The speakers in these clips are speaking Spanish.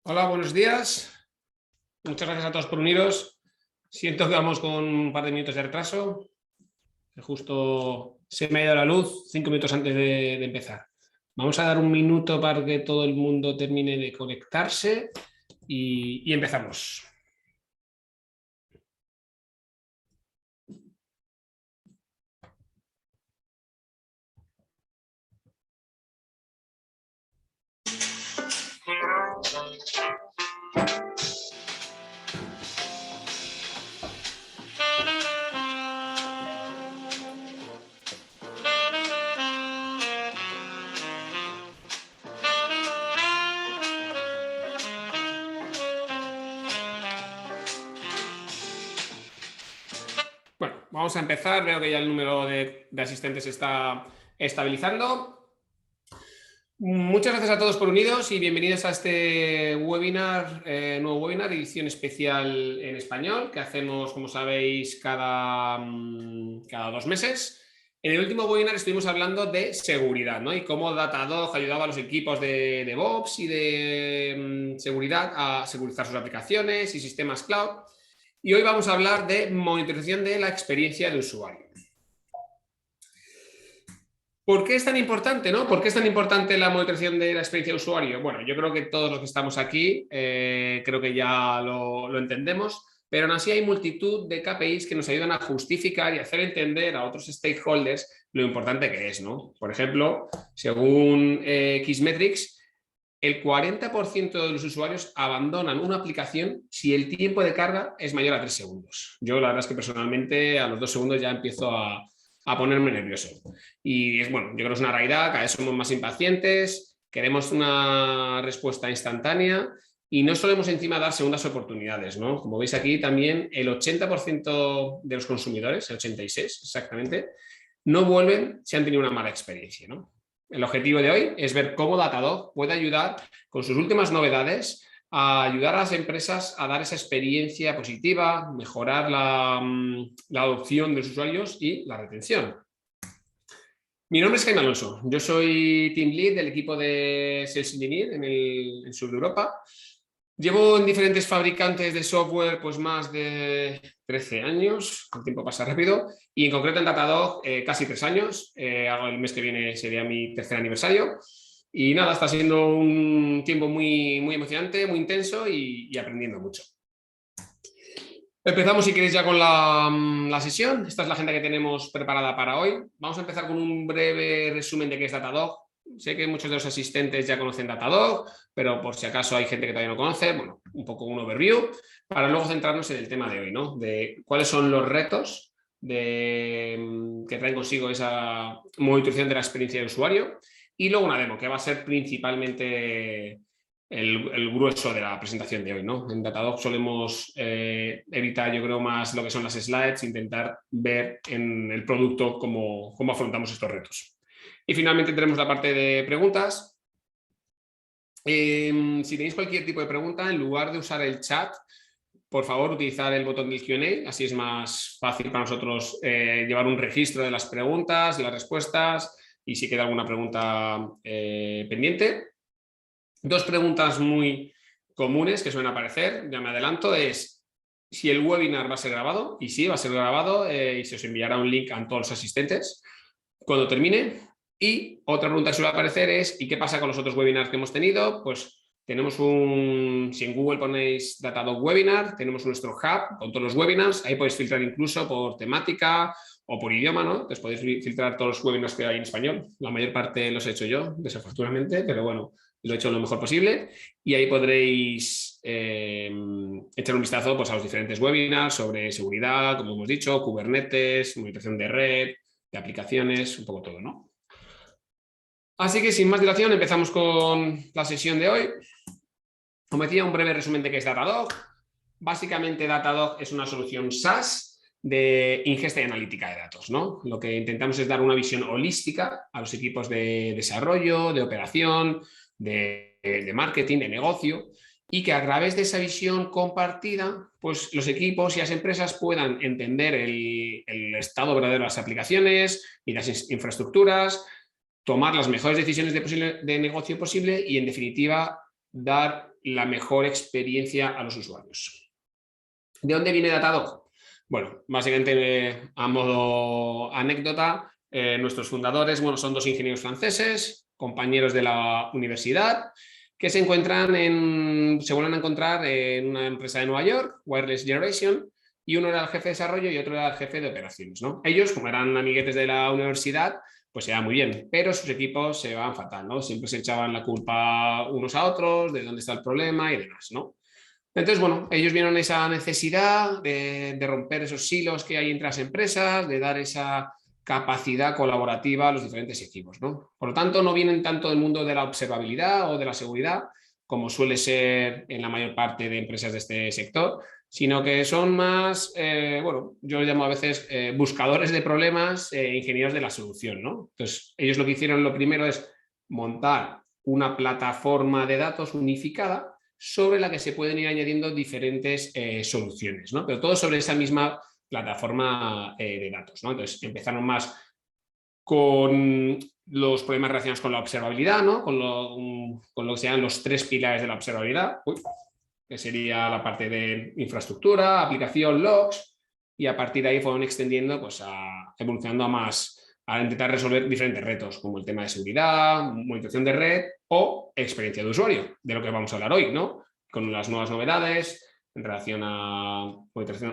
Hola, buenos días. Muchas gracias a todos por uniros. Siento que vamos con un par de minutos de retraso. Justo se me ha ido la luz 5 minutos antes de empezar. Vamos a dar un minuto para que todo el mundo termine de conectarse y empezamos. Bueno, vamos a empezar. Veo que ya el número de asistentes se está estabilizando. Muchas gracias a todos por unidos y bienvenidos a este webinar, nuevo webinar, edición especial en español, que hacemos, como sabéis, cada 2 meses. En el último webinar estuvimos hablando de seguridad, ¿no? Y cómo Datadog ayudaba a los equipos de DevOps y de seguridad a securizar sus aplicaciones y sistemas cloud. Y hoy vamos a hablar de monitorización de la experiencia de usuario. ¿Por qué es tan importante, no? ¿Por qué es tan importante la monitorización de la experiencia de usuario? Bueno, yo creo que todos los que estamos aquí creo que ya lo entendemos, pero aún así hay multitud de KPIs que nos ayudan a justificar y hacer entender a otros stakeholders lo importante que es, ¿no? Por ejemplo, según Xmetrics, el 40% de los usuarios abandonan una aplicación si el tiempo de carga es mayor a 3 segundos. Yo la verdad es que personalmente a los 2 segundos ya empiezo a ponerme nervioso. Y es bueno, yo creo que es una realidad, cada vez somos más impacientes, queremos una respuesta instantánea y no solemos encima dar segundas oportunidades, ¿no? Como veis aquí también el 80% de los consumidores, el 86% exactamente, no vuelven si han tenido una mala experiencia, ¿no? El objetivo de hoy es ver cómo Datadog puede ayudar con sus últimas novedades a ayudar a las empresas a dar esa experiencia positiva, mejorar la adopción de los usuarios y la retención. Mi nombre es Jaime Alonso, yo soy Team Lead del equipo de Sales Engineer en el sur de Europa. Llevo en diferentes fabricantes de software pues más de 13 años, el tiempo pasa rápido, y en concreto en Datadog casi 3 años, el mes que viene sería mi tercer aniversario. Y nada, está siendo un tiempo muy, muy emocionante, muy intenso y aprendiendo mucho. Empezamos, si queréis, ya con la sesión. Esta es la agenda que tenemos preparada para hoy. Vamos a empezar con un breve resumen de qué es Datadog. Sé que muchos de los asistentes ya conocen Datadog, pero por si acaso hay gente que todavía no conoce, bueno, un poco un overview, para luego centrarnos en el tema de hoy, ¿no? De cuáles son los retos que traen consigo esa monitorización de la experiencia de usuario y luego una demo, que va a ser principalmente el grueso de la presentación de hoy, ¿no? En Datadog solemos evitar, yo creo, más lo que son las slides, intentar ver en el producto cómo afrontamos estos retos. Y finalmente tenemos la parte de preguntas. Si tenéis cualquier tipo de pregunta, en lugar de usar el chat, por favor, utilizar el botón del Q&A, así es más fácil para nosotros llevar un registro de las preguntas, de las respuestas y si queda alguna pregunta pendiente. 2 preguntas muy comunes que suelen aparecer, ya me adelanto, es si el webinar va a ser grabado, y sí, va a ser grabado y se os enviará un link a todos los asistentes cuando termine. Y otra pregunta que suele aparecer es ¿y qué pasa con los otros webinars que hemos tenido? Pues tenemos si en Google ponéis Datadog Webinar, tenemos nuestro hub con todos los webinars, ahí podéis filtrar incluso por temática o por idioma, ¿no? Entonces podéis filtrar todos los webinars que hay en español. La mayor parte los he hecho yo, desafortunadamente, pero bueno, lo he hecho lo mejor posible y ahí podréis echar un vistazo pues, a los diferentes webinars sobre seguridad, como hemos dicho, Kubernetes, monitorización de red, de aplicaciones, un poco todo, ¿no? Así que sin más dilación empezamos con la sesión de hoy. Como decía, un breve resumen de qué es Datadog. Básicamente Datadog es una solución SaaS de ingesta y analítica de datos, ¿no? Lo que intentamos es dar una visión holística a los equipos de desarrollo, de operación, de marketing, de negocio, y que a través de esa visión compartida, pues los equipos y las empresas puedan entender el estado verdadero de las aplicaciones y las infraestructuras, tomar las mejores decisiones de negocio posible y, en definitiva, dar la mejor experiencia a los usuarios. ¿De dónde viene Datadog? Bueno, básicamente a modo anécdota, nuestros fundadores, bueno, son dos ingenieros franceses, compañeros de la universidad, que se vuelven a encontrar en una empresa de Nueva York, Wireless Generation, y uno era el jefe de desarrollo y otro era el jefe de operaciones, ¿no? Ellos, como eran amiguetes de la universidad, pues se iban muy bien, pero sus equipos se van fatal, ¿no? Siempre se echaban la culpa unos a otros, de dónde está el problema y demás, ¿no? Entonces, bueno, ellos vieron esa necesidad de romper esos silos que hay entre las empresas, de dar esa capacidad colaborativa a los diferentes equipos, ¿no? Por lo tanto, no vienen tanto del mundo de la observabilidad o de la seguridad, como suele ser en la mayor parte de empresas de este sector, sino que son más, bueno, yo llamo a veces buscadores de problemas, ingenieros de la solución, ¿no? Entonces, ellos lo que hicieron lo primero es montar una plataforma de datos unificada sobre la que se pueden ir añadiendo diferentes soluciones, ¿no? Pero todo sobre esa misma plataforma de datos, ¿no? Entonces empezaron más con los problemas relacionados con la observabilidad, ¿no? Con lo que se llaman los 3 pilares de la observabilidad, que sería la parte de infraestructura, aplicación, logs, y a partir de ahí fueron extendiendo, pues evolucionando a intentar resolver diferentes retos, como el tema de seguridad, monitorización de red o experiencia de usuario, de lo que vamos a hablar hoy, ¿no? Con las nuevas novedades en relación a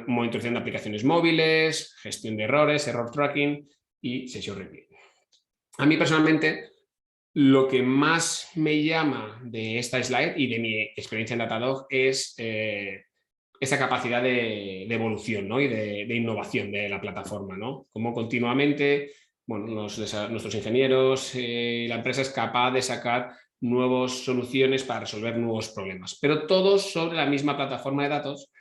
monitorización de aplicaciones móviles, gestión de errores, error tracking y session review. A mí personalmente, lo que más me llama de esta slide y de mi experiencia en Datadog es esa capacidad de evolución, ¿no? Y de innovación de la plataforma, ¿no? Como continuamente, bueno, nuestros ingenieros, la empresa es capaz de sacar nuevas soluciones para resolver nuevos problemas, pero todos sobre la misma plataforma de datos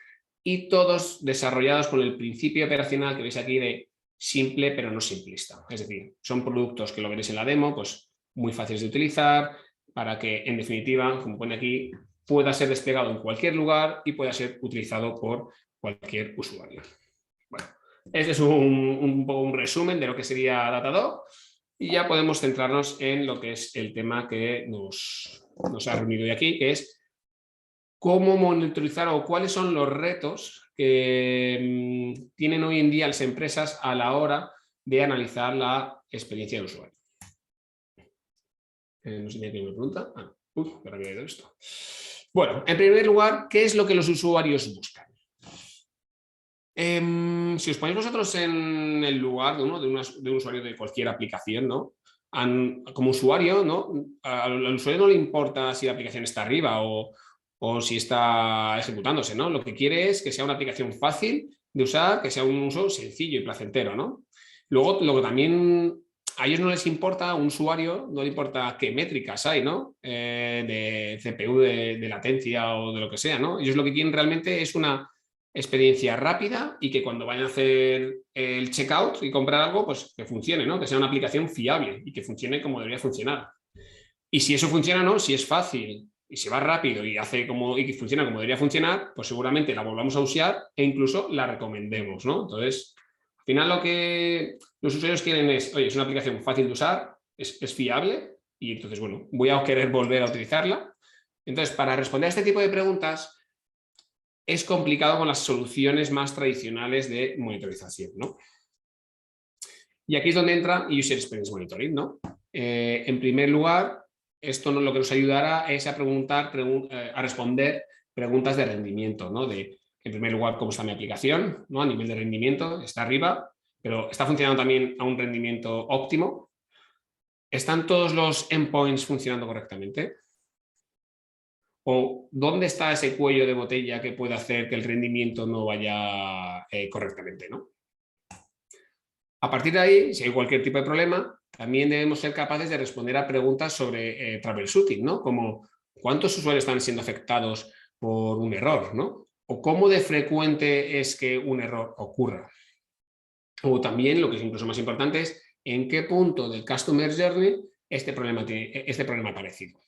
y todos desarrollados con el principio operacional que veis aquí de simple pero no simplista. Es decir, son productos que lo veréis en la demo, pues muy fáciles de utilizar para que, en definitiva, como pone aquí, pueda ser desplegado en cualquier lugar y pueda ser utilizado por cualquier usuario. Bueno, este es un resumen de lo que sería Datadog y ya podemos centrarnos en lo que es el tema que nos ha reunido hoy aquí, que es cómo monitorizar o cuáles son los retos que tienen hoy en día las empresas a la hora de analizar la experiencia de usuario. No sé si hay una pregunta. Pero había ido esto. Bueno, en primer lugar, ¿qué es lo que los usuarios buscan? Si os ponéis vosotros en el lugar de un usuario de cualquier aplicación, ¿no? Como usuario, ¿no? Al usuario no le importa si la aplicación está arriba o si está ejecutándose, ¿no? Lo que quiere es que sea una aplicación fácil de usar, que sea un uso sencillo y placentero, ¿no? Luego, lo que también a ellos no les importa, a un usuario no le importa qué métricas hay, ¿no? De CPU, de latencia o de lo que sea, ¿no? Ellos lo que quieren realmente es una experiencia rápida y que cuando vayan a hacer el checkout y comprar algo, pues que funcione, ¿no? Que sea una aplicación fiable y que funcione como debería funcionar. Y si eso funciona, ¿no? Si es fácil y se va rápido y que funciona como debería funcionar, pues seguramente la volvamos a usar e incluso la recomendemos, ¿no? Entonces, al final lo que los usuarios quieren es, oye, es una aplicación fácil de usar, es fiable y entonces, bueno, voy a querer volver a utilizarla. Entonces, para responder a este tipo de preguntas, es complicado con las soluciones más tradicionales de monitorización, ¿no? Y aquí es donde entra User Experience Monitoring, ¿no? En primer lugar, esto lo que nos ayudará es a responder preguntas de rendimiento, ¿no? En primer lugar, ¿cómo está mi aplicación? ¿No? A nivel de rendimiento, está arriba, pero está funcionando también a un rendimiento óptimo. ¿Están todos los endpoints funcionando correctamente? ¿O dónde está ese cuello de botella que puede hacer que el rendimiento no vaya correctamente, ¿no? A partir de ahí, si hay cualquier tipo de problema, también debemos ser capaces de responder a preguntas sobre troubleshooting, ¿no? Como ¿cuántos usuarios están siendo afectados por un error, ¿no? O cómo de frecuente es que un error ocurra. O también, lo que es incluso más importante, es en qué punto del Customer Journey este problema ha aparecido.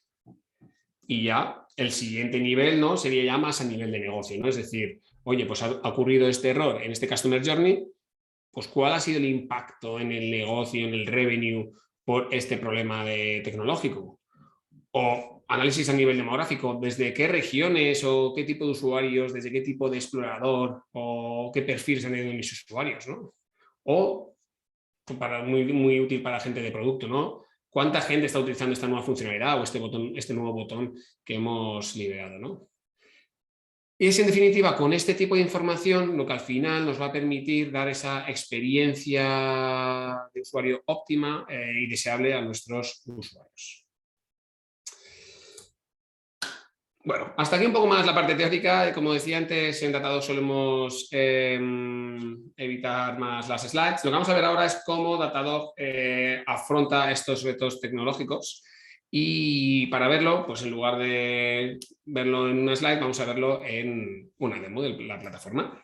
Y ya el siguiente nivel, ¿no? Sería ya más a nivel de negocio, ¿no? Es decir, oye, pues ha ocurrido este error en este Customer Journey, pues ¿cuál ha sido el impacto en el negocio, en el revenue por este problema tecnológico? O análisis a nivel demográfico, desde qué regiones o qué tipo de usuarios, desde qué tipo de explorador o qué perfiles han tenido mis usuarios, ¿no? O, muy útil para gente de producto, ¿no? ¿Cuánta gente está utilizando esta nueva funcionalidad o este nuevo botón que hemos liberado, ¿no? Y es en definitiva con este tipo de información lo que al final nos va a permitir dar esa experiencia de usuario óptima y deseable a nuestros usuarios. Bueno, hasta aquí un poco más la parte teórica. Como decía antes, en Datadog solemos evitar más las slides. Lo que vamos a ver ahora es cómo Datadog afronta estos retos tecnológicos. Y para verlo, pues en lugar de verlo en una slide, vamos a verlo en una demo de la plataforma.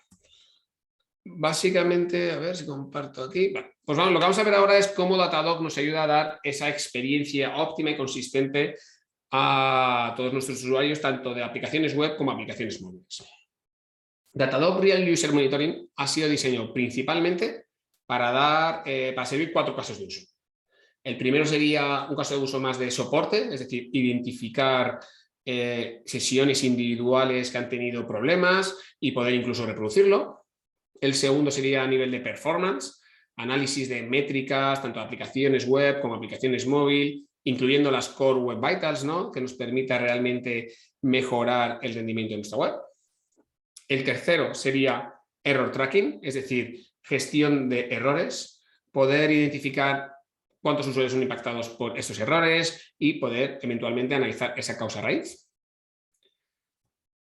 Básicamente, a ver si comparto aquí. Bueno, pues vamos, lo que vamos a ver ahora es cómo Datadog nos ayuda a dar esa experiencia óptima y consistente a todos nuestros usuarios, tanto de aplicaciones web como aplicaciones móviles. Datadog Real User Monitoring ha sido diseñado principalmente para servir 4 casos de uso. El primero sería un caso de uso más de soporte, es decir, identificar sesiones individuales que han tenido problemas y poder incluso reproducirlo. El segundo sería a nivel de performance, análisis de métricas, tanto de aplicaciones web como aplicaciones móvil, incluyendo las Core Web Vitals, ¿no? Que nos permita realmente mejorar el rendimiento de nuestra web. El tercero sería Error Tracking, es decir, gestión de errores, poder identificar cuántos usuarios son impactados por estos errores y poder eventualmente analizar esa causa raíz.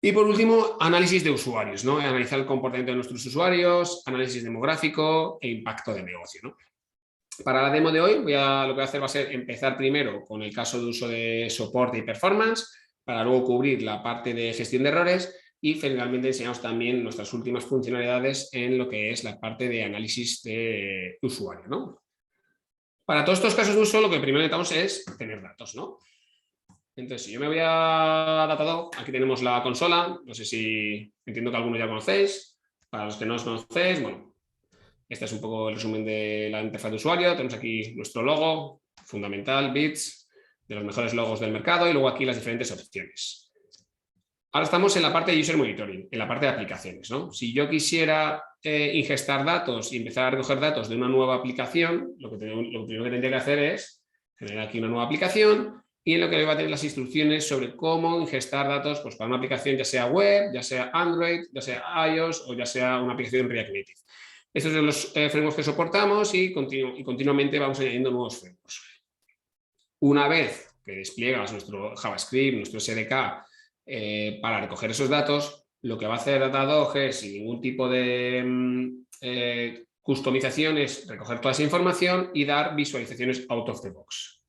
Y por último, análisis de usuarios, ¿no? Analizar el comportamiento de nuestros usuarios, análisis demográfico e impacto de negocio, ¿no? Para la demo de hoy, lo que voy a hacer va a ser empezar primero con el caso de uso de soporte y performance, para luego cubrir la parte de gestión de errores y finalmente enseñamos también nuestras últimas funcionalidades en lo que es la parte de análisis de usuario, ¿no? Para todos estos casos de uso, lo que primero necesitamos es tener datos, ¿no? Entonces, si yo me voy a Datadog, aquí tenemos la consola, no sé si entiendo que algunos ya conocéis, para los que no os conocéis, bueno, este es un poco el resumen de la interfaz de usuario, tenemos aquí nuestro logo, fundamental, bits, de los mejores logos del mercado y luego aquí las diferentes opciones. Ahora estamos en la parte de User Monitoring, en la parte de aplicaciones, ¿no? Si yo quisiera ingestar datos y empezar a recoger datos de una nueva aplicación, lo primero que tendría que hacer es generar aquí una nueva aplicación y en lo que va a tener las instrucciones sobre cómo ingestar datos pues, para una aplicación ya sea web, ya sea Android, ya sea iOS o ya sea una aplicación React Native. Estos son los frameworks que soportamos y continuamente vamos añadiendo nuevos frameworks. Una vez que despliegas nuestro JavaScript, nuestro SDK para recoger esos datos, lo que va a hacer Datadog es, sin ningún tipo de customización, es recoger toda esa información y dar visualizaciones out of the box.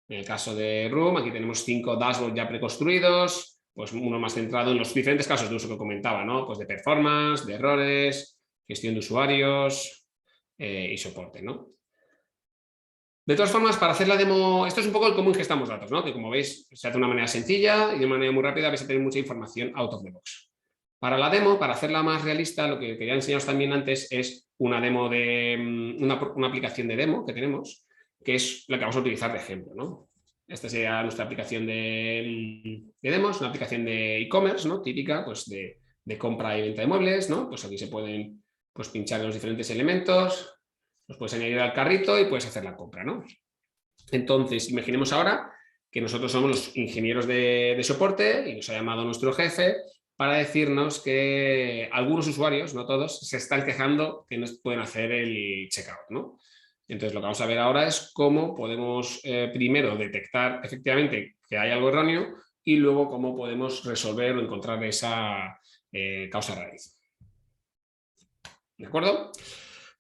En el caso de Room, aquí tenemos 5 dashboards ya preconstruidos, pues uno más centrado en los diferentes casos de uso que comentaba, ¿no? Pues de performance, de errores, gestión de usuarios y soporte, ¿no? De todas formas, para hacer la demo, esto es un poco el cómo ingestamos datos, ¿no? Que como veis, se hace de una manera sencilla y de una manera muy rápida, vais a tener mucha información out of the box. Para la demo, para hacerla más realista, lo que quería enseñaros también antes es una demo de una aplicación de demo que tenemos, que es la que vamos a utilizar de ejemplo, ¿no? Esta sería nuestra aplicación de demos, una aplicación de e-commerce, ¿no? Típica, pues de compra y venta de muebles, ¿no? Pues aquí se pueden pues, pinchar los diferentes elementos, los puedes añadir al carrito y puedes hacer la compra, ¿no? Entonces, imaginemos ahora que nosotros somos los ingenieros de soporte y nos ha llamado nuestro jefe para decirnos que algunos usuarios, no todos, se están quejando que no pueden hacer el checkout, ¿no? Entonces, lo que vamos a ver ahora es cómo podemos primero detectar efectivamente que hay algo erróneo y luego cómo podemos resolver o encontrar esa causa raíz. ¿De acuerdo?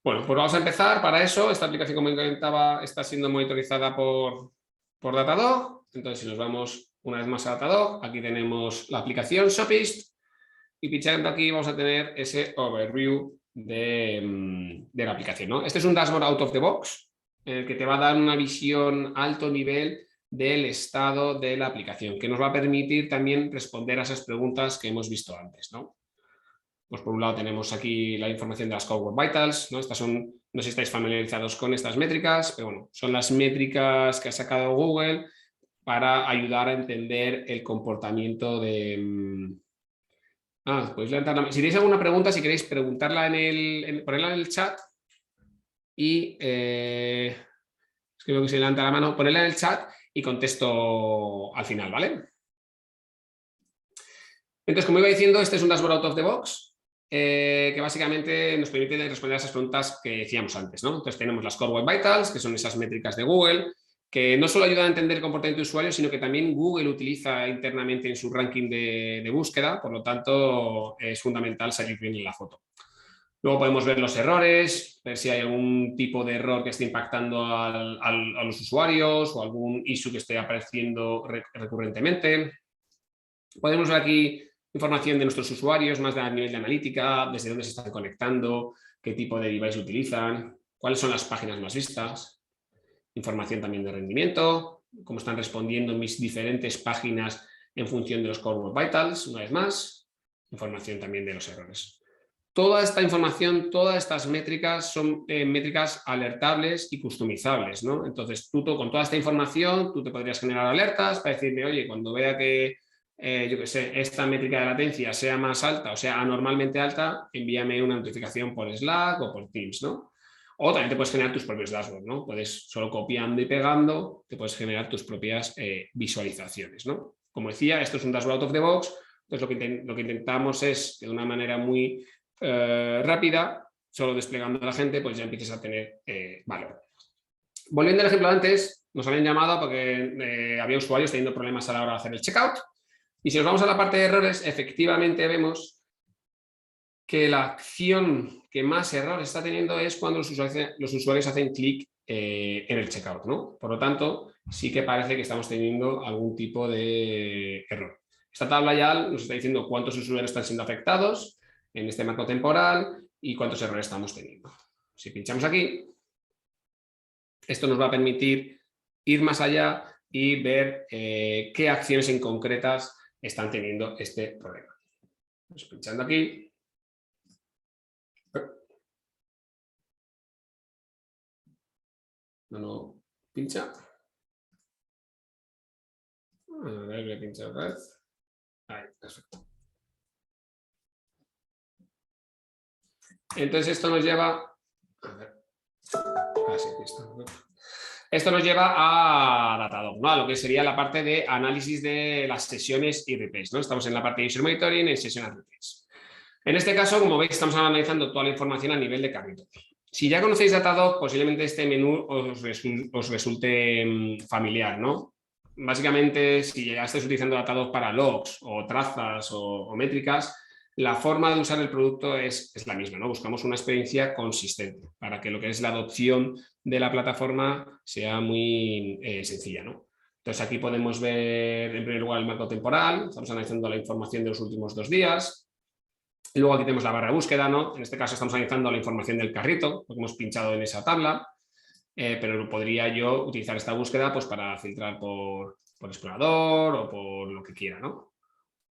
Bueno, pues vamos a empezar. Para eso, esta aplicación, como comentaba, está siendo monitorizada por Datadog. Entonces, si nos vamos una vez más a Datadog, aquí tenemos la aplicación Shopist y pinchando aquí vamos a tener ese overview de la aplicación, ¿no? Este es un dashboard out of the box, en el que te va a dar una visión alto nivel del estado de la aplicación, que nos va a permitir también responder a esas preguntas que hemos visto antes, ¿no? Pues por un lado tenemos aquí la información de las Core Web Vitals, ¿no? Estas son, no sé si estáis familiarizados con estas métricas, pero bueno, son las métricas que ha sacado Google para ayudar a entender el comportamiento de... podéis levantar si tenéis alguna pregunta, si queréis preguntarla ponerla en el chat y escribo que se levanta la mano, ponerla en el chat y contesto al final, ¿vale? Entonces, como iba diciendo, este es un dashboard out of the box que básicamente nos permite responder a esas preguntas que decíamos antes, ¿no? Entonces tenemos las Core Web Vitals, que son esas métricas de Google, que no solo ayudan a entender el comportamiento de usuario, sino que también Google utiliza internamente en su ranking de búsqueda, por lo tanto es fundamental salir bien en la foto. Luego podemos ver los errores, ver si hay algún tipo de error que esté impactando a los usuarios o algún issue que esté apareciendo recurrentemente. Podemos ver aquí información de nuestros usuarios, más a nivel de analítica, desde dónde se están conectando, qué tipo de device utilizan, cuáles son las páginas más vistas, información también de rendimiento, cómo están respondiendo mis diferentes páginas en función de los Core Web Vitals, una vez más, información también de los errores. Toda esta información, todas estas métricas son métricas alertables y customizables, ¿no? Entonces, tú con toda esta información, tú te podrías generar alertas para decirle, oye, cuando vea que, yo qué sé, esta métrica de latencia sea más alta o sea anormalmente alta, envíame una notificación por Slack o por Teams, ¿no? O también te puedes generar tus propios dashboards, ¿no? Puedes, solo copiando y pegando, te puedes generar tus propias visualizaciones, ¿no? Como decía, esto es un dashboard out of the box, entonces lo que intentamos es, de una manera muy rápida, solo desplegando a la gente, pues ya empieces a tener valor. Volviendo al ejemplo de antes, nos habían llamado porque había usuarios teniendo problemas a la hora de hacer el checkout. Y si nos vamos a la parte de errores, efectivamente vemos que la acción que más errores está teniendo es cuando los usuarios hacen clic en el checkout, ¿no? Por lo tanto, sí que parece que estamos teniendo algún tipo de error. Esta tabla ya nos está diciendo cuántos usuarios están siendo afectados en este marco temporal y cuántos errores estamos teniendo. Si pinchamos aquí, esto nos va a permitir ir más allá y ver qué acciones en concretas están teniendo este problema. Pues pinchando aquí. No pincha. A ver, voy a pinchar otra vez. Ahí, perfecto. Entonces esto nos lleva... A ver. Así, esto nos lleva a Datadog, ¿no? A lo que sería la parte de análisis de las sesiones y replays, ¿no? Estamos en la parte de User Monitoring en sesiones replays. En este caso, como veis, estamos analizando toda la información a nivel de carrito. Si ya conocéis Datadog, posiblemente este menú os resulte familiar, ¿no? Básicamente, si ya estáis utilizando Datadog para logs o trazas o métricas, la forma de usar el producto es la misma, ¿no? Buscamos una experiencia consistente para que lo que es la adopción de la plataforma sea muy sencilla, ¿no? Entonces aquí podemos ver en primer lugar el marco temporal, estamos analizando la información de los últimos 2 días. Y luego aquí tenemos la barra de búsqueda, ¿no? En este caso estamos analizando la información del carrito, porque hemos pinchado en esa tabla, pero podría yo utilizar esta búsqueda pues, para filtrar por explorador o por lo que quiera, ¿no?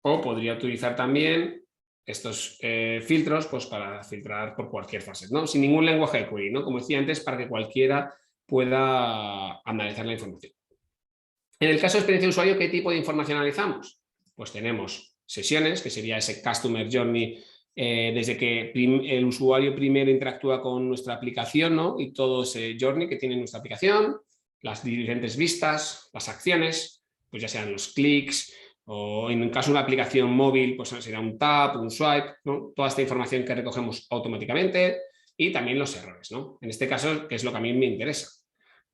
O podría utilizar también estos filtros pues, para filtrar por cualquier fase, ¿no? Sin ningún lenguaje de query, ¿no? Como decía antes, para que cualquiera pueda analizar la información. En el caso de experiencia de usuario, ¿qué tipo de información analizamos? Pues tenemos sesiones, que sería ese Customer Journey, desde que el usuario primero interactúa con nuestra aplicación, ¿no? Y todo ese journey que tiene nuestra aplicación, las diferentes vistas, las acciones, pues ya sean los clics, o en el caso de una aplicación móvil, pues será un tap, un swipe, ¿no? Toda esta información que recogemos automáticamente y también los errores, ¿no? En este caso, que es lo que a mí me interesa.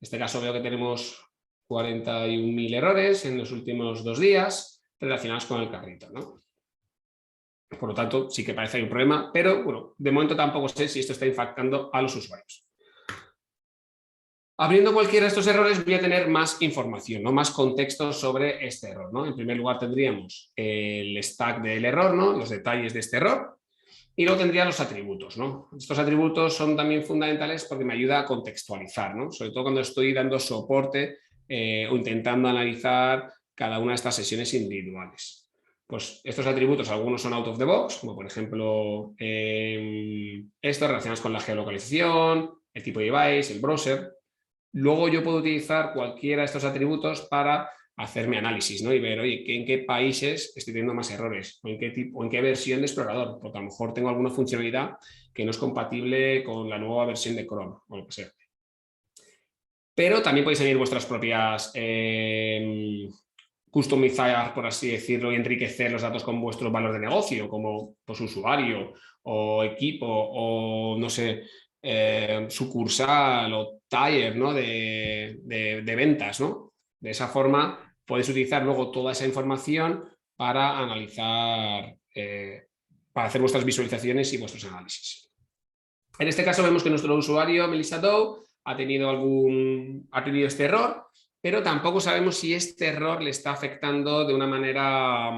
En este caso veo que tenemos 41.000 errores en los últimos 2 días relacionados con el carrito, ¿no? Por lo tanto, sí que parece que hay un problema, pero bueno, de momento tampoco sé si esto está impactando a los usuarios. Abriendo cualquiera de estos errores voy a tener más información, ¿no? Más contexto sobre este error, ¿no? En primer lugar tendríamos el stack del error, ¿no? Los detalles de este error. Y luego tendría los atributos, ¿no? Estos atributos son también fundamentales porque me ayuda a contextualizar, ¿no? Sobre todo cuando estoy dando soporte o intentando analizar cada una de estas sesiones individuales. Pues estos atributos, algunos son out of the box, como por ejemplo estos relacionados con la geolocalización, el tipo de device, el browser. Luego yo puedo utilizar cualquiera de estos atributos para hacerme análisis, ¿no? Y ver, oye, en qué países estoy teniendo más errores, o en qué tipo, o en qué versión de explorador, porque a lo mejor tengo alguna funcionalidad que no es compatible con la nueva versión de Chrome, o lo que sea. Pero también podéis añadir vuestras propias customizar, por así decirlo, y enriquecer los datos con vuestro valor de negocio, como pues, usuario o equipo o, no sé, sucursal o taller, ¿no? de ventas, ¿no? De esa forma podéis utilizar luego toda esa información para analizar, para hacer vuestras visualizaciones y vuestros análisis. En este caso vemos que nuestro usuario, Melissa Dow, ha tenido este error, pero tampoco sabemos si este error le está afectando de una manera,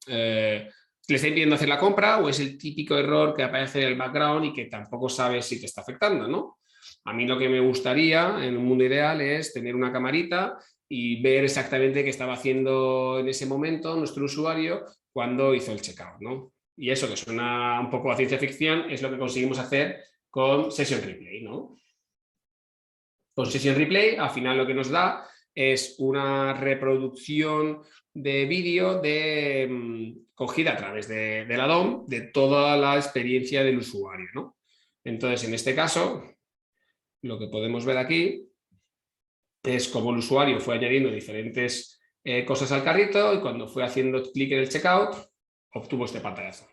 le está impidiendo hacer la compra o es el típico error que aparece en el background y que tampoco sabes si te está afectando, ¿no? A mí lo que me gustaría en un mundo ideal es tener una camarita y ver exactamente qué estaba haciendo en ese momento nuestro usuario cuando hizo el checkout, ¿no? Y eso, que suena un poco a ciencia ficción, es lo que conseguimos hacer con Session Replay, ¿no? Con Session Replay, al final lo que nos da es una reproducción de vídeo cogida a través de la DOM de toda la experiencia del usuario, ¿no? Entonces, en este caso, lo que podemos ver aquí es cómo el usuario fue añadiendo diferentes cosas al carrito y cuando fue haciendo clic en el checkout, obtuvo este pantallazo.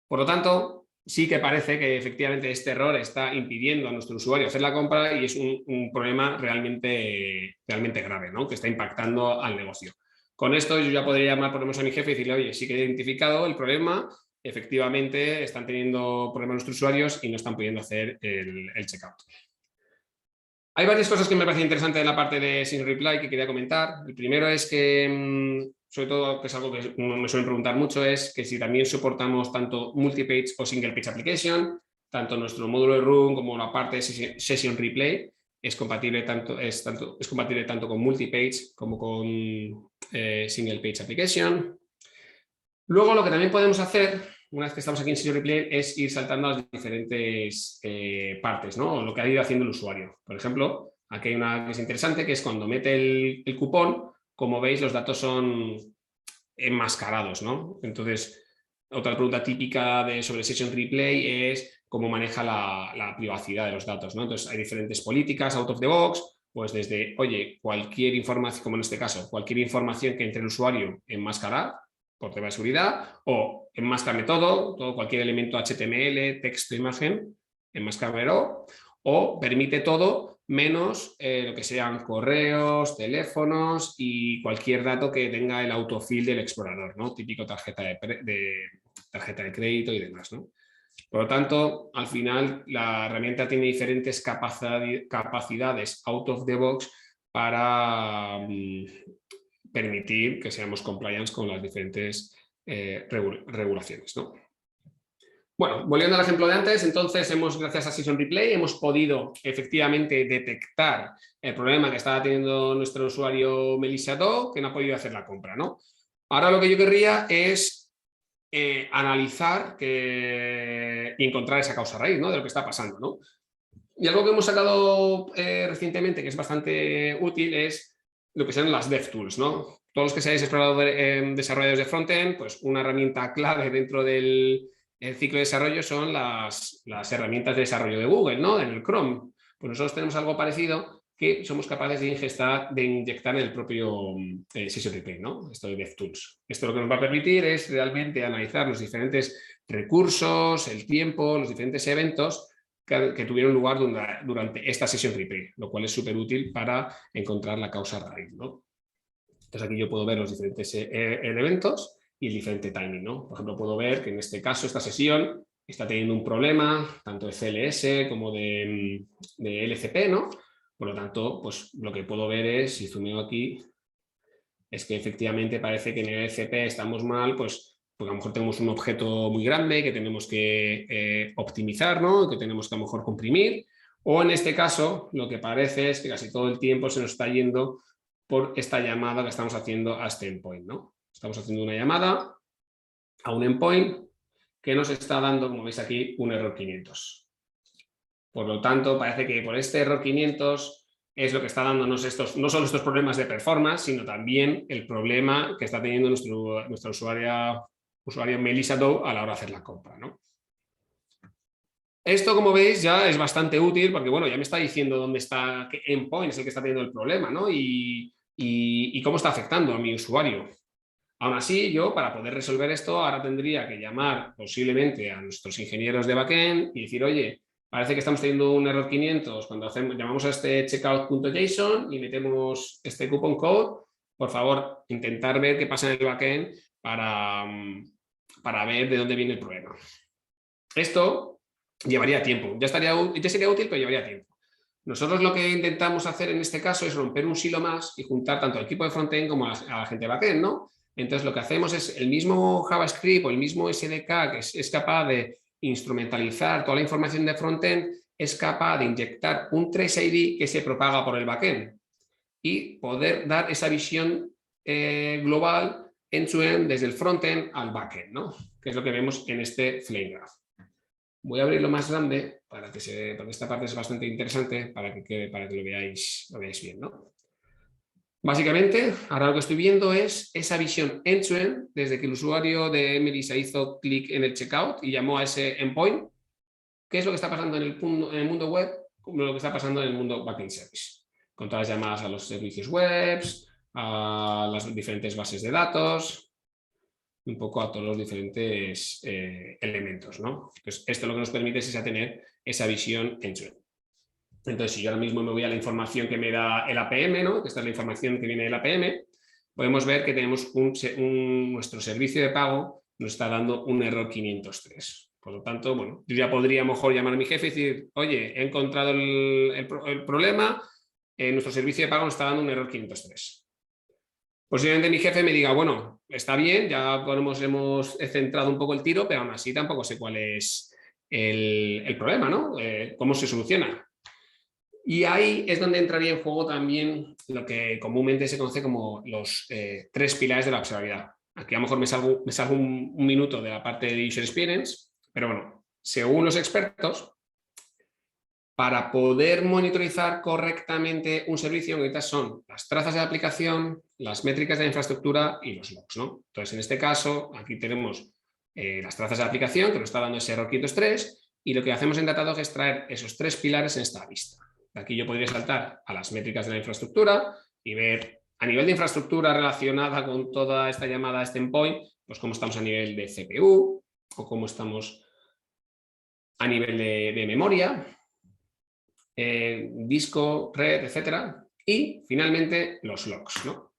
Por lo tanto, sí que parece que efectivamente este error está impidiendo a nuestro usuario hacer la compra y es un problema realmente grave, ¿no? Que está impactando al negocio. Con esto yo ya podría llamar por lo menos a mi jefe y decirle, oye, sí que he identificado el problema, efectivamente están teniendo problemas nuestros usuarios y no están pudiendo hacer el checkout. Hay varias cosas que me parecen interesantes en la parte de Session Replay que quería comentar. El primero es que, sobre todo, que es algo que me suelen preguntar mucho, es que si también soportamos tanto multi-page o single-page application, tanto nuestro módulo de Room como la parte de Session Replay es compatible tanto con multi-page como con single-page application. Luego, lo que también podemos hacer, una vez que estamos aquí en Session Replay, es ir saltando a las diferentes partes, ¿no? Lo que ha ido haciendo el usuario. Por ejemplo, aquí hay una que es interesante, que es cuando mete el cupón, como veis, los datos son enmascarados, ¿no? Entonces, otra pregunta típica sobre Session Replay es cómo maneja la privacidad de los datos, ¿no? Entonces, hay diferentes políticas out of the box, pues desde, oye, cualquier información, como en este caso, cualquier información que entre el usuario enmascarar, por tema de seguridad, o enmáscame todo, cualquier elemento HTML, texto, imagen, enmáscamelo, o permite todo menos lo que sean correos, teléfonos y cualquier dato que tenga el autofill del explorador, ¿no? Típico tarjeta de crédito y demás, ¿no? Por lo tanto, al final la herramienta tiene diferentes capacidades out of the box para permitir que seamos compliance con las diferentes regulaciones, ¿no? Bueno, volviendo al ejemplo de antes, entonces gracias a Session Replay, hemos podido efectivamente detectar el problema que estaba teniendo nuestro usuario Melissa Dow, que no ha podido hacer la compra, ¿no? Ahora lo que yo querría es analizar y encontrar esa causa raíz, ¿no? De lo que está pasando, ¿no? Y algo que hemos sacado recientemente, que es bastante útil, es lo que son las DevTools, ¿no? Todos los que seáis desarrolladores de frontend, pues una herramienta clave dentro del ciclo de desarrollo son las herramientas de desarrollo de Google, ¿no? En el Chrome. Pues nosotros tenemos algo parecido que somos capaces de inyectar en el propio Session Replay, ¿no? Esto de DevTools. Esto lo que nos va a permitir es realmente analizar los diferentes recursos, el tiempo, los diferentes eventos que tuvieron lugar durante esta Session Replay, lo cual es súper útil para encontrar la causa raíz, ¿no? Entonces aquí yo puedo ver los diferentes eventos y el diferente timing, ¿no? Por ejemplo, puedo ver que en este caso esta sesión está teniendo un problema tanto de CLS como de LCP, ¿no? Por lo tanto, pues lo que puedo ver es, si zoomeo aquí, es que efectivamente parece que en el LCP estamos mal, pues porque a lo mejor tenemos un objeto muy grande que tenemos que optimizar, ¿no? Que tenemos que a lo mejor comprimir, o en este caso lo que parece es que casi todo el tiempo se nos está yendo por esta llamada que estamos haciendo a este endpoint, ¿no? Estamos haciendo una llamada a un endpoint que nos está dando, como veis aquí, un error 500. Por lo tanto, parece que por este error 500 es lo que está dándonos no solo estos problemas de performance, sino también el problema que está teniendo nuestra usuario Melissa Dow a la hora de hacer la compra, ¿no? Esto, como veis, ya es bastante útil porque, bueno, ya me está diciendo dónde está, qué endpoint es el que está teniendo el problema, ¿no? Y cómo está afectando a mi usuario. Aún así, yo, para poder resolver esto, ahora tendría que llamar posiblemente a nuestros ingenieros de backend y decir, oye, parece que estamos teniendo un error 500 cuando llamamos a este checkout.json y metemos este coupon code. Por favor, intentar ver qué pasa en el backend para ver de dónde viene el problema. Esto llevaría tiempo. Ya sería útil, pero llevaría tiempo. Nosotros lo que intentamos hacer en este caso es romper un silo más y juntar tanto al equipo de frontend como a la gente de backend, ¿no? Entonces lo que hacemos es el mismo JavaScript o el mismo SDK que es capaz de instrumentalizar toda la información de frontend, es capaz de inyectar un trace ID que se propaga por el backend y poder dar esa visión global end-to-end desde el frontend al backend, ¿no? Que es lo que vemos en este Flame Graph. Voy a abrirlo más grande porque esta parte es bastante interesante para que lo veáis bien, ¿no? Básicamente, ahora lo que estoy viendo es esa visión end-to-end desde que el usuario de Melissa hizo clic en el checkout y llamó a ese endpoint. ¿Qué es lo que está pasando en el mundo web? Como lo que está pasando en el mundo backend service. Con todas las llamadas a los servicios web, a las diferentes bases de datos, un poco a todos los diferentes elementos, ¿no? Entonces, esto lo que nos permite es tener esa visión end-to-end. Entonces, si yo ahora mismo me voy a la información que me da el APM, ¿no? Que esta es la información que viene del APM, podemos ver que tenemos nuestro servicio de pago nos está dando un error 503. Por lo tanto, bueno, yo ya podría a lo mejor llamar a mi jefe y decir, oye, he encontrado el problema, nuestro servicio de pago nos está dando un error 503. Posiblemente mi jefe me diga, bueno, está bien, ya hemos centrado un poco el tiro, pero aún así tampoco sé cuál es el problema, ¿no? ¿Cómo se soluciona? Y ahí es donde entraría en juego también lo que comúnmente se conoce como los 3 pilares de la observabilidad. Aquí a lo mejor me salgo un minuto de la parte de User Experience, pero bueno, según los expertos, para poder monitorizar correctamente un servicio, lo que necesitas son las trazas de la aplicación, las métricas de la infraestructura y los logs, ¿no? Entonces, en este caso, aquí tenemos las trazas de la aplicación, que nos está dando ese error 503, y lo que hacemos en Datadog es traer esos 3 pilares en esta vista. Aquí yo podría saltar a las métricas de la infraestructura y ver a nivel de infraestructura relacionada con toda esta llamada a este endpoint, pues cómo estamos a nivel de CPU o cómo estamos a nivel de memoria, disco, red, etcétera. Y finalmente los logs, ¿no?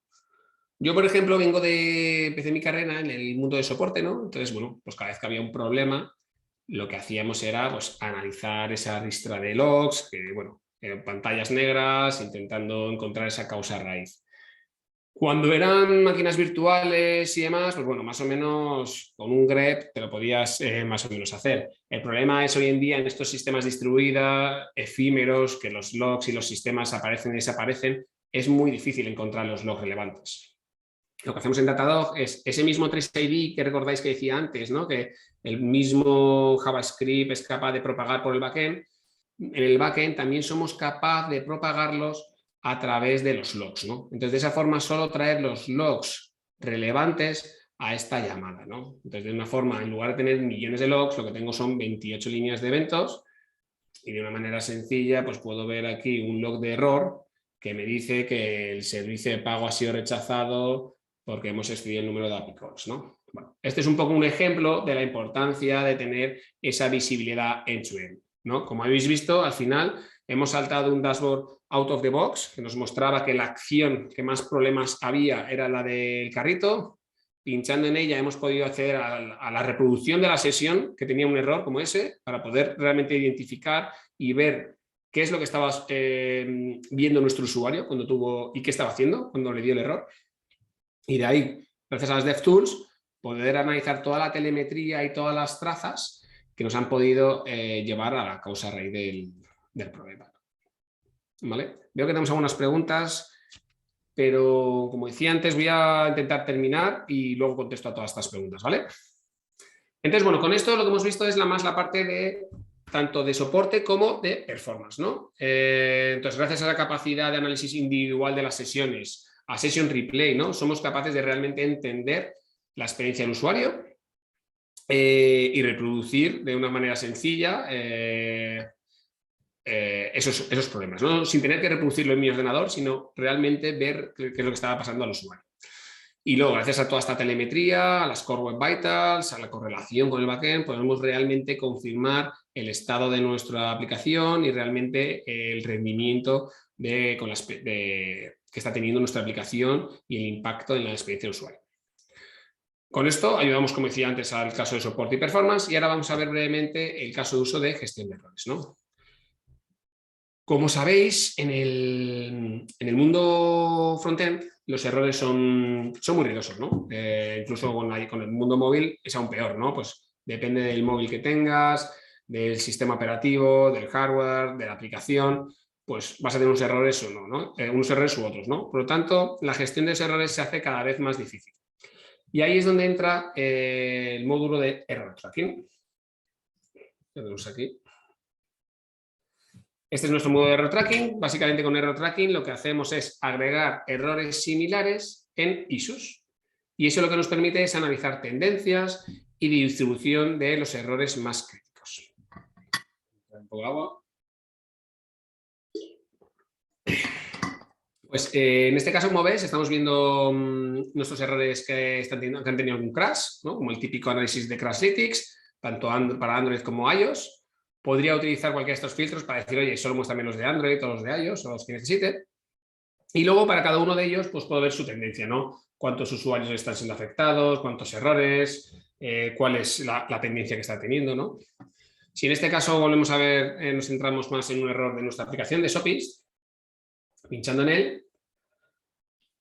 Yo, por ejemplo, empecé mi carrera en el mundo de soporte, ¿no? Entonces, bueno, pues cada vez que había un problema, lo que hacíamos era pues, analizar esa ristra de logs, que, bueno, pantallas negras, intentando encontrar esa causa raíz. Cuando eran máquinas virtuales y demás, pues bueno, más o menos con un grep te lo podías más o menos hacer. El problema es hoy en día en estos sistemas distribuidos, efímeros, que los logs y los sistemas aparecen y desaparecen, es muy difícil encontrar los logs relevantes. Lo que hacemos en Datadog es ese mismo Trace ID que recordáis que decía antes, ¿no? Que el mismo JavaScript es capaz de propagar por el backend. En el backend también somos capaces de propagarlos a través de los logs, ¿no? Entonces, de esa forma, solo traer los logs relevantes a esta llamada, ¿no? Entonces, de una forma, en lugar de tener millones de logs, lo que tengo son 28 líneas de eventos y de una manera sencilla, pues puedo ver aquí un log de error que me dice que el servicio de pago ha sido rechazado porque hemos excedido el número de API calls, ¿no? Bueno, este es un poco un ejemplo de la importancia de tener esa visibilidad end-to-end, ¿no? Como habéis visto, al final hemos saltado un dashboard out of the box que nos mostraba que la acción que más problemas había era la del carrito. Pinchando en ella hemos podido acceder a la reproducción de la sesión que tenía un error como ese para poder realmente identificar y ver qué es lo que estaba viendo nuestro usuario cuando tuvo y qué estaba haciendo cuando le dio el error. Y de ahí, gracias a las DevTools, poder analizar toda la telemetría y todas las trazas que nos han podido llevar a la causa raíz del problema. ¿Vale? Veo que tenemos algunas preguntas, pero como decía antes, voy a intentar terminar y luego contesto a todas estas preguntas, ¿vale? Entonces, bueno, con esto lo que hemos visto es más la parte de tanto de soporte como de performance, ¿no? Entonces, gracias a la capacidad de análisis individual de las sesiones, a Session Replay, ¿no? Somos capaces de realmente entender la experiencia del usuario y reproducir de una manera sencilla esos problemas, ¿no? Sin tener que reproducirlo en mi ordenador, sino realmente ver qué es lo que estaba pasando al usuario. Y luego, gracias a toda esta telemetría, a las Core Web Vitals, a la correlación con el backend, podemos realmente confirmar el estado de nuestra aplicación y realmente el rendimiento que está teniendo nuestra aplicación y el impacto en la experiencia del usuario. Con esto ayudamos, como decía antes, al caso de soporte y performance, y ahora vamos a ver brevemente el caso de uso de gestión de errores, ¿no? Como sabéis, en el mundo frontend los errores son muy ruidosos, ¿no? Incluso con el mundo móvil es aún peor, ¿no? Pues depende del móvil que tengas, del sistema operativo, del hardware, de la aplicación, pues vas a tener unos errores o no, ¿no? Unos errores u otros, ¿no? Por lo tanto, la gestión de esos errores se hace cada vez más difícil. Y ahí es donde entra el módulo de Error Tracking. Lo tenemos aquí. Este es nuestro módulo de Error Tracking. Básicamente con Error Tracking lo que hacemos es agregar errores similares en issues. Y eso lo que nos permite es analizar tendencias y distribución de los errores más críticos. Un poco de agua. Pues en este caso, como ves, estamos viendo nuestros errores que han tenido algún crash, ¿no? Como el típico análisis de Crashlytics, tanto para Android como iOS. Podría utilizar cualquiera de estos filtros para decir, oye, solo muéstrame los de Android o los de iOS o los que necesite. Y luego para cada uno de ellos, pues puedo ver su tendencia, ¿no? Cuántos usuarios están siendo afectados, cuántos errores, cuál es la tendencia que está teniendo, ¿no? Si en este caso volvemos a ver, nos centramos más en un error de nuestra aplicación de Shopist, pinchando en él,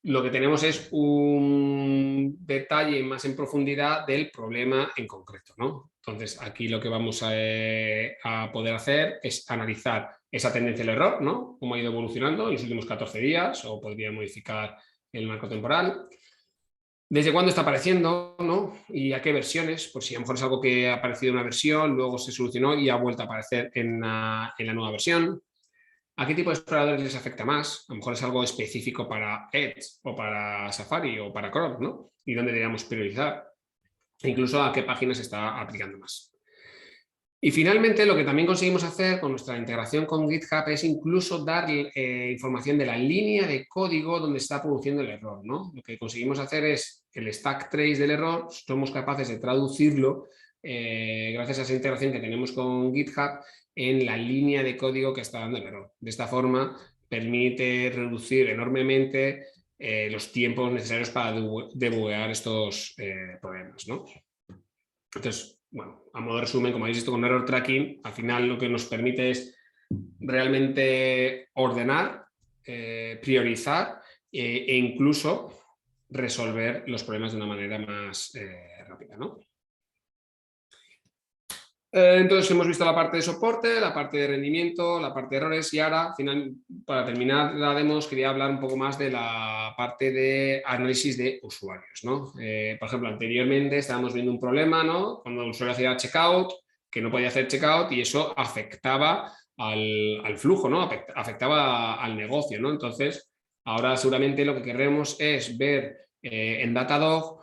lo que tenemos es un detalle más en profundidad del problema en concreto, ¿no? Entonces, aquí lo que vamos a poder hacer es analizar esa tendencia del error, ¿no? Cómo ha ido evolucionando en los últimos 14 días, o podría modificar el marco temporal. ¿Desde cuándo está apareciendo, ¿no? Y a qué versiones? Pues si a lo mejor es algo que ha aparecido en una versión, luego se solucionó y ha vuelto a aparecer en la nueva versión. ¿A qué tipo de exploradores les afecta más? A lo mejor es algo específico para Edge o para Safari o para Chrome, ¿no? Y dónde deberíamos priorizar. E incluso a qué páginas se está aplicando más. Y finalmente, lo que también conseguimos hacer con nuestra integración con GitHub es incluso dar información de la línea de código donde está produciendo el error, ¿no? Lo que conseguimos hacer es el stack trace del error, somos capaces de traducirlo gracias a esa integración que tenemos con GitHub en la línea de código que está dando el error. De esta forma permite reducir enormemente los tiempos necesarios para debuguear estos problemas, ¿no? Entonces, bueno, a modo de resumen, como habéis visto con Error Tracking, al final lo que nos permite es realmente ordenar, priorizar e incluso resolver los problemas de una manera más rápida, ¿no? Entonces hemos visto la parte de soporte, la parte de rendimiento, la parte de errores y ahora, para terminar la demo, os quería hablar un poco más de la parte de análisis de usuarios, ¿no? Por ejemplo, anteriormente estábamos viendo un problema, ¿no? Cuando el usuario hacía checkout, que no podía hacer checkout y eso afectaba al flujo, ¿no? Afectaba al negocio, ¿no? Entonces, ahora seguramente lo que queremos es ver en Datadog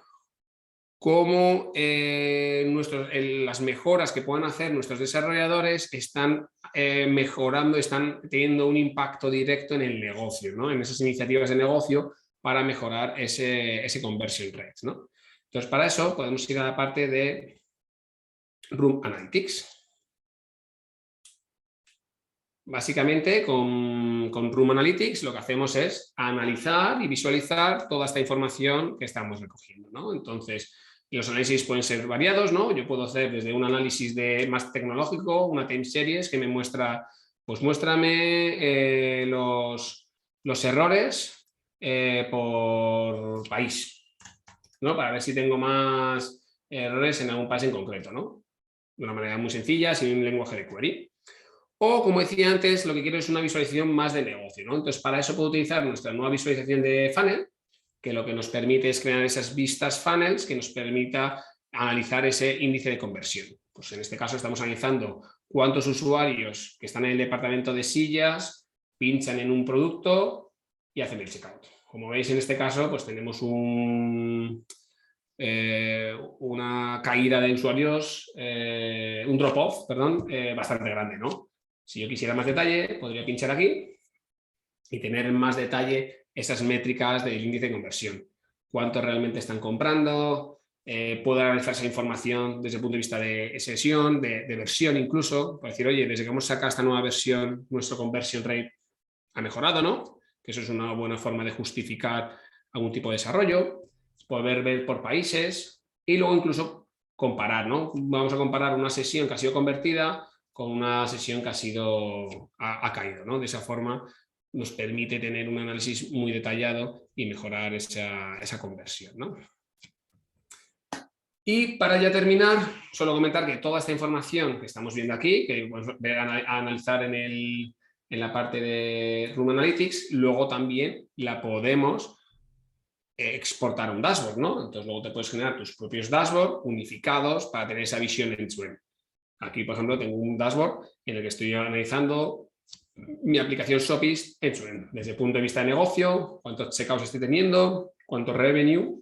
cómo las mejoras que puedan hacer nuestros desarrolladores están mejorando, están teniendo un impacto directo en el negocio, ¿no? En esas iniciativas de negocio para mejorar ese conversion rate, ¿no? Entonces, para eso podemos ir a la parte de Room Analytics. Básicamente, con Room Analytics lo que hacemos es analizar y visualizar toda esta información que estamos recogiendo, ¿no? Entonces, los análisis pueden ser variados, ¿no? Yo puedo hacer desde un análisis más tecnológico, una time series que me muestra, pues muéstrame los errores por país, ¿no? Para ver si tengo más errores en algún país en concreto, ¿no? De una manera muy sencilla, sin un lenguaje de query. O, como decía antes, lo que quiero es una visualización más de negocio, ¿no? Entonces, para eso puedo utilizar nuestra nueva visualización de funnel, que lo que nos permite es crear esas vistas funnels que nos permita analizar ese índice de conversión. Pues en este caso estamos analizando cuántos usuarios que están en el departamento de sillas pinchan en un producto y hacen el checkout. Como veis en este caso, pues tenemos una caída de usuarios, un drop-off, perdón, bastante grande, ¿no? Si yo quisiera más detalle, podría pinchar aquí y tener en más detalle esas métricas del índice de conversión. Cuántos realmente están comprando, puedo analizar esa información desde el punto de vista de sesión, de versión incluso, para decir, oye, desde que hemos sacado esta nueva versión, nuestro conversion rate ha mejorado, ¿no? Que eso es una buena forma de justificar algún tipo de desarrollo, poder ver por países y luego incluso comparar, ¿no? Vamos a comparar una sesión que ha sido convertida con una sesión que ha caído, ¿no? De esa forma nos permite tener un análisis muy detallado y mejorar esa conversión, ¿no? Y para ya terminar, solo comentar que toda esta información que estamos viendo aquí, que vamos a analizar en la parte de Room Analytics, luego también la podemos exportar a un dashboard, ¿no? Entonces luego te puedes generar tus propios dashboards unificados para tener esa visión end-to-end. Aquí, por ejemplo, tengo un dashboard en el que estoy analizando mi aplicación Shopist end-to-end, desde el punto de vista de negocio, cuántos checkouts estoy teniendo, cuánto revenue,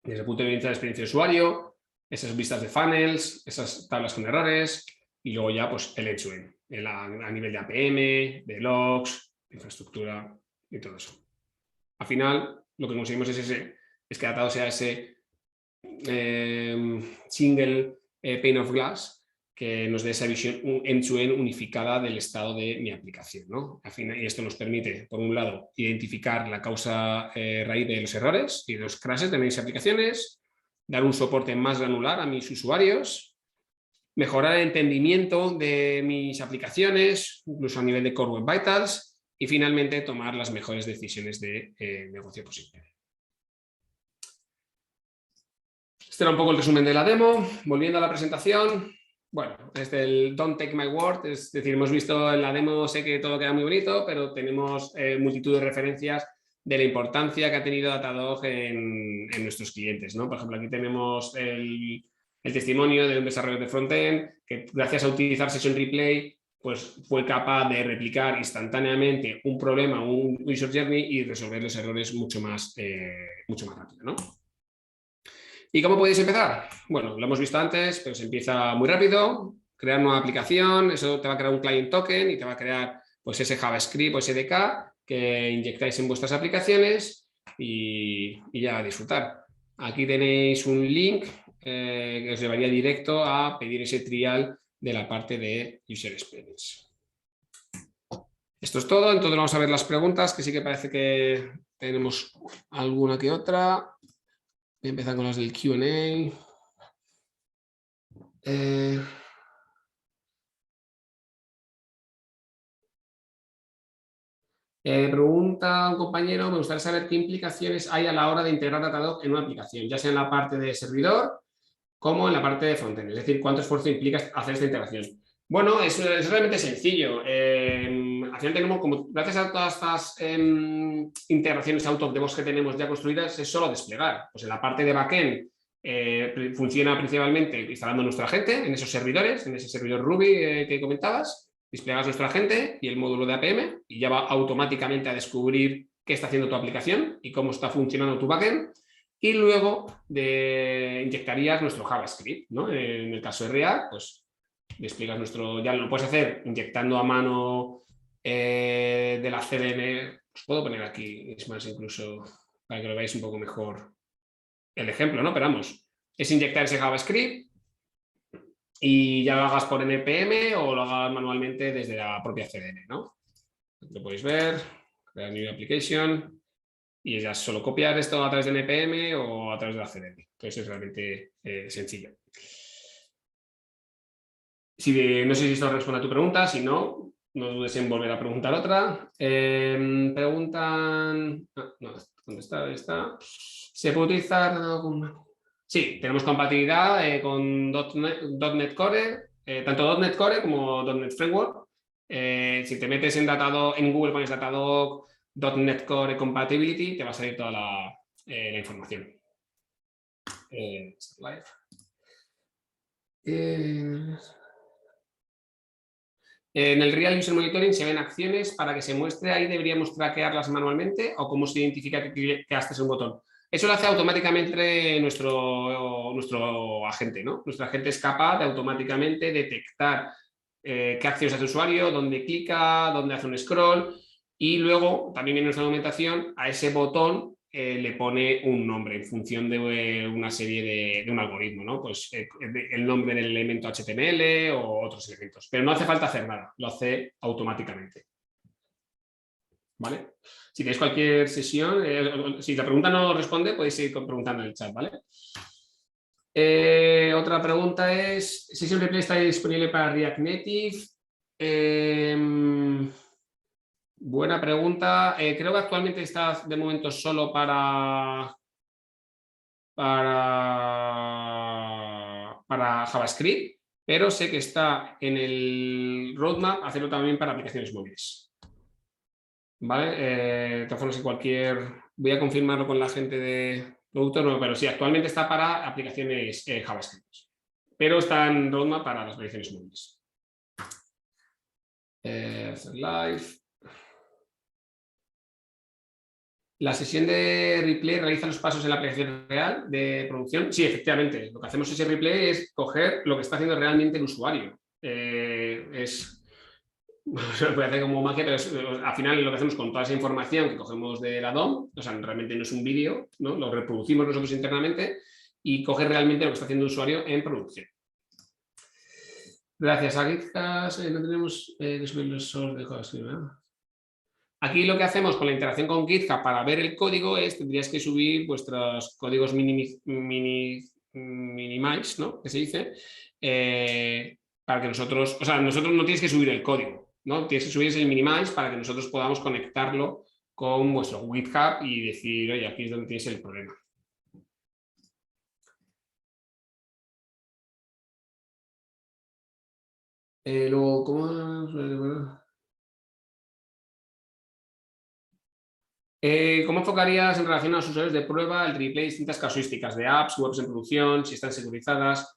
desde el punto de vista de experiencia de usuario, esas vistas de funnels, esas tablas con errores y luego ya pues el end-to-end, a nivel de APM, de logs, de infraestructura y todo eso. Al final lo que conseguimos es que Datadog sea ese single pane of glass que nos dé esa visión end-to-end unificada del estado de mi aplicación, ¿no? Al final, y esto nos permite, por un lado, identificar la causa raíz de los errores y de los crashes de mis aplicaciones, dar un soporte más granular a mis usuarios, mejorar el entendimiento de mis aplicaciones, incluso a nivel de Core Web Vitals, y finalmente tomar las mejores decisiones de negocio posible. Este era un poco el resumen de la demo. Volviendo a la presentación, bueno, desde el Don't Take My Word, es decir, hemos visto en la demo, sé que todo queda muy bonito, pero tenemos multitud de referencias de la importancia que ha tenido Datadog en nuestros clientes, ¿no? Por ejemplo, aquí tenemos el testimonio de un desarrollador de frontend que gracias a utilizar Session Replay pues fue capaz de replicar instantáneamente un problema, un user journey y resolver los errores mucho más rápido, ¿no? ¿Y cómo podéis empezar? Bueno, lo hemos visto antes, pero se empieza muy rápido, crear una aplicación, eso te va a crear un client token y te va a crear pues ese JavaScript o SDK que inyectáis en vuestras aplicaciones y ya a disfrutar. Aquí tenéis un link que os llevaría directo a pedir ese trial de la parte de User Experience. Esto es todo, entonces vamos a ver las preguntas, que sí que parece que tenemos alguna que otra. Voy a empezar con las del Q&A. Pregunta un compañero, me gustaría saber qué implicaciones hay a la hora de integrar Datadog en una aplicación, ya sea en la parte de servidor como en la parte de frontend. Es decir, ¿cuánto esfuerzo implica hacer esta integración? Bueno, es realmente sencillo. Al final tenemos, como gracias a todas estas integraciones out of the box que tenemos ya construidas, es solo desplegar. Pues en la parte de backend funciona principalmente instalando nuestro agente en esos servidores, en ese servidor Ruby que comentabas, desplegas nuestro agente y el módulo de APM y ya va automáticamente a descubrir qué está haciendo tu aplicación y cómo está funcionando tu backend. Y luego inyectarías nuestro JavaScript, ¿no? En el caso de React, pues despliegas ya lo puedes hacer inyectando a mano de la CDN. Os puedo poner aquí, es más, incluso para que lo veáis un poco mejor el ejemplo, ¿no? Pero vamos, es inyectar ese JavaScript y ya lo hagas por NPM o lo hagas manualmente desde la propia CDN, ¿no? Lo podéis ver, crear New Application. Y ya solo copiar esto a través de NPM o a través de la CDN. Entonces es realmente sencillo. No sé si esto responde a tu pregunta, si no, no dudes en volver a preguntar otra. Preguntan... ¿dónde está? ¿Se puede utilizar? Sí, tenemos compatibilidad con .NET Core, tanto .NET Core como .NET Framework. Si te metes en Google pones Datadog .NET Core Compatibility, te va a salir toda la información. Live. En el Real User Monitoring se ven acciones para que se muestre, ahí deberíamos traquearlas manualmente o cómo se identifica que clicaste en un botón. Eso lo hace automáticamente nuestro agente, ¿no? Nuestro agente es capaz de automáticamente detectar qué acciones hace el usuario, dónde clica, dónde hace un scroll y luego también en nuestra documentación a ese botón le pone un nombre en función de una serie de un algoritmo, ¿no? Pues el nombre del elemento HTML o otros elementos. Pero no hace falta hacer nada, lo hace automáticamente. ¿Vale? Si tenéis cualquier sesión, si la pregunta no responde, podéis ir preguntando en el chat, ¿vale? Otra pregunta es, ¿Session Replay está disponible para React Native? Buena pregunta. Creo que actualmente está de momento solo para JavaScript, pero sé que está en el roadmap hacerlo también para aplicaciones móviles. ¿Vale? De todas formas, voy a confirmarlo con la gente de producto, no, pero sí, actualmente está para aplicaciones JavaScript, pero está en roadmap para las aplicaciones móviles. Live. La sesión de replay realiza los pasos en la aplicación real de producción. Sí, efectivamente. Lo que hacemos ese replay es coger lo que está haciendo realmente el usuario. Se puede hacer como magia, pero al final lo que hacemos con toda esa información que cogemos de la DOM, o sea, realmente no es un vídeo, ¿no? Lo reproducimos nosotros internamente y coge realmente lo que está haciendo el usuario en producción. Gracias a GitHub no tenemos que subir los source de JavaScript, ¿verdad? Aquí lo que hacemos con la interacción con GitHub para ver el código es, tendrías que subir vuestros códigos minimize, ¿no? Que se dice, para que nosotros no tienes que subir el código, ¿no? Tienes que subir el minimize para que nosotros podamos conectarlo con vuestro GitHub y decir, oye, aquí es donde tienes el problema. Luego, ¿cómo enfocarías en relación a los usuarios de prueba el replay de distintas casuísticas de apps, webs en producción, si están securizadas?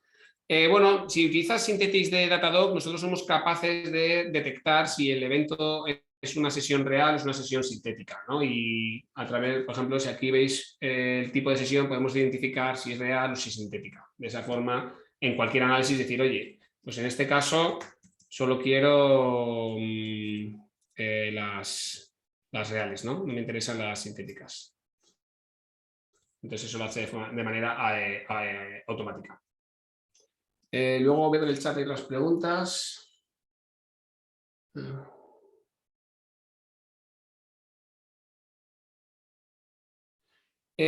Bueno, si utilizas Synthetics de Datadog, nosotros somos capaces de detectar si el evento es una sesión real o es una sesión sintética, ¿no? Y a través, por ejemplo, si aquí veis el tipo de sesión, podemos identificar si es real o si es sintética. De esa forma, en cualquier análisis decir, oye, pues en este caso solo quiero las reales, ¿no? No me interesan las sintéticas. Entonces eso lo hace de manera automática. Luego veo en el chat las preguntas.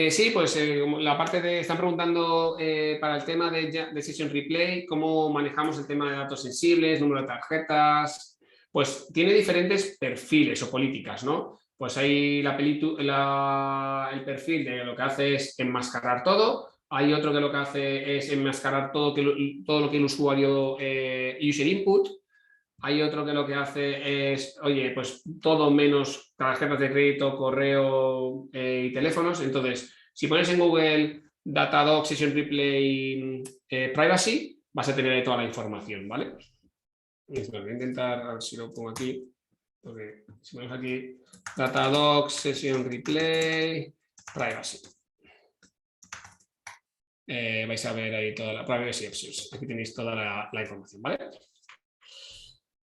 Sí, pues la parte de, están preguntando para el tema de Session Replay, cómo manejamos el tema de datos sensibles, número de tarjetas, pues tiene diferentes perfiles o políticas, ¿no? Pues hay el perfil de lo que hace es enmascarar todo, hay otro que lo que hace es enmascarar todo lo que el usuario user input, hay otro que lo que hace es, oye, pues todo menos tarjetas de crédito, correo y teléfonos. Entonces, si pones en Google Datadog Session Replay Privacy, vas a tener toda la información, ¿vale? Voy a intentar, a ver si lo pongo aquí. Porque si ponemos aquí Datadog Session Replay Privacy. Vais a ver ahí toda la Privacy Options. Aquí tenéis toda la información, ¿vale?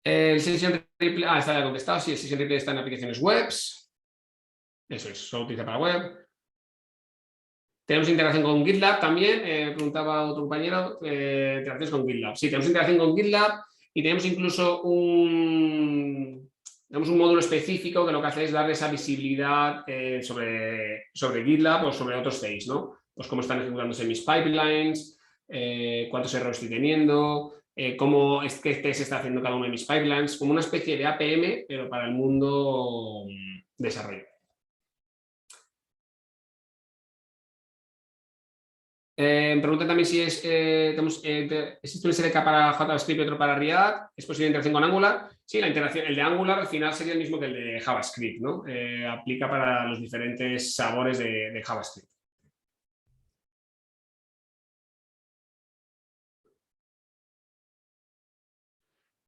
El Session Replay, está ya contestado, sí, el Session Replay está en aplicaciones webs. Eso es, solo utiliza para web. Tenemos integración con GitLab también, preguntaba otro compañero, interacciones con GitLab. Sí, tenemos integración con GitLab y tenemos incluso un módulo específico que lo que hace es darle esa visibilidad sobre GitLab o sobre otros CIs, ¿no? Pues cómo están ejecutándose mis pipelines, cuántos errores estoy teniendo, cómo es que se está haciendo cada uno de mis pipelines, como una especie de APM, pero para el mundo desarrollo. Pregunta también si existe un SDK para JavaScript y otro para React. ¿Es posible integración con Angular? Sí, la integración, el de Angular al final sería el mismo que el de JavaScript, ¿no? Aplica para los diferentes sabores de JavaScript.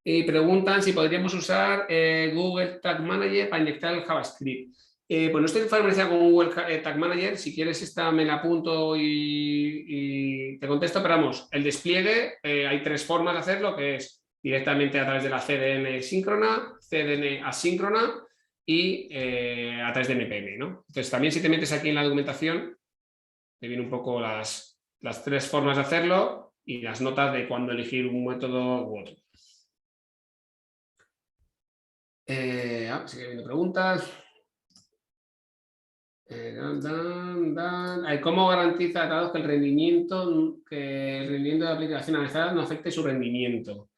Y preguntan si podríamos usar Google Tag Manager para inyectar el JavaScript. Pues no estoy familiarizado con Google Tag Manager. Si quieres, esta me la apunto y te contesto. Pero vamos, el despliegue, hay 3 formas de hacerlo, que es directamente a través de la CDN síncrona, CDN asíncrona y a través de NPM, ¿no? Entonces, también si te metes aquí en la documentación, te vienen un poco las 3 formas de hacerlo y las notas de cuándo elegir un método u otro. Sigue habiendo preguntas. ¿Cómo garantiza Datadog que el rendimiento de la aplicación analizada no afecte su rendimiento?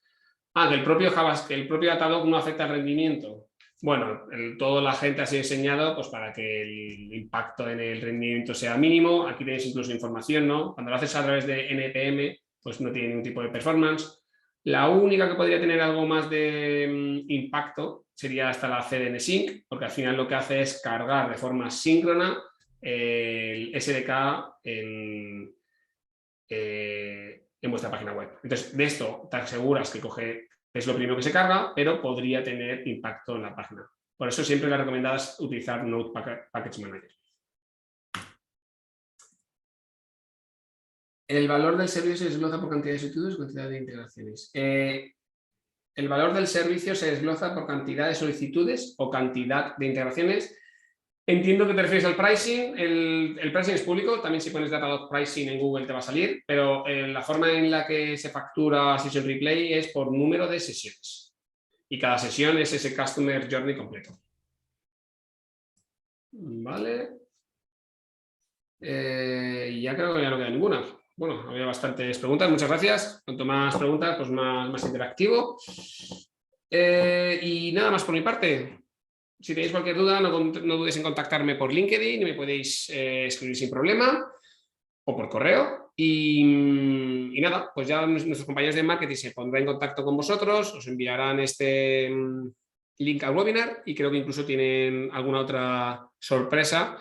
Que el propio JavaScript, el propio Datadog no afecta el rendimiento. Bueno, toda la gente ha sido diseñado pues, para que el impacto en el rendimiento sea mínimo. Aquí tenéis incluso información, ¿no? Cuando lo haces a través de NPM, pues no tiene ningún tipo de performance. La única que podría tener algo más de impacto sería hasta la CDN Sync, porque al final lo que hace es cargar de forma síncrona el SDK en vuestra página web. Entonces, de esto te aseguras que es lo primero que se carga, pero podría tener impacto en la página. Por eso siempre le recomendadas utilizar Node Package Manager. El valor del servicio se desglosa por cantidad de solicitudes o cantidad de integraciones. El valor del servicio se desglosa por cantidad de solicitudes o cantidad de integraciones. Entiendo que te refieres al pricing. El pricing es público. También si pones Datadog Pricing en Google te va a salir. Pero la forma en la que se factura Session Replay es por número de sesiones. Y cada sesión es ese Customer Journey completo. Vale. Y ya creo que ya no queda ninguna. Bueno, había bastantes preguntas, muchas gracias. Cuanto más preguntas, pues más interactivo. Y nada más por mi parte. Si tenéis cualquier duda, no dudéis en contactarme por LinkedIn y me podéis escribir sin problema o por correo. Y nada, pues ya nuestros compañeros de marketing se pondrán en contacto con vosotros, os enviarán este link al webinar y creo que incluso tienen alguna otra sorpresa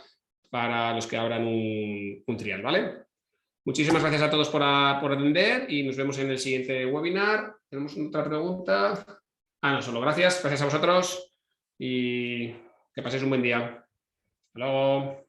para los que abran un trial, ¿vale? Muchísimas gracias a todos por atender y nos vemos en el siguiente webinar. ¿Tenemos otra pregunta? No, solo gracias a vosotros y que paséis un buen día. Hasta luego.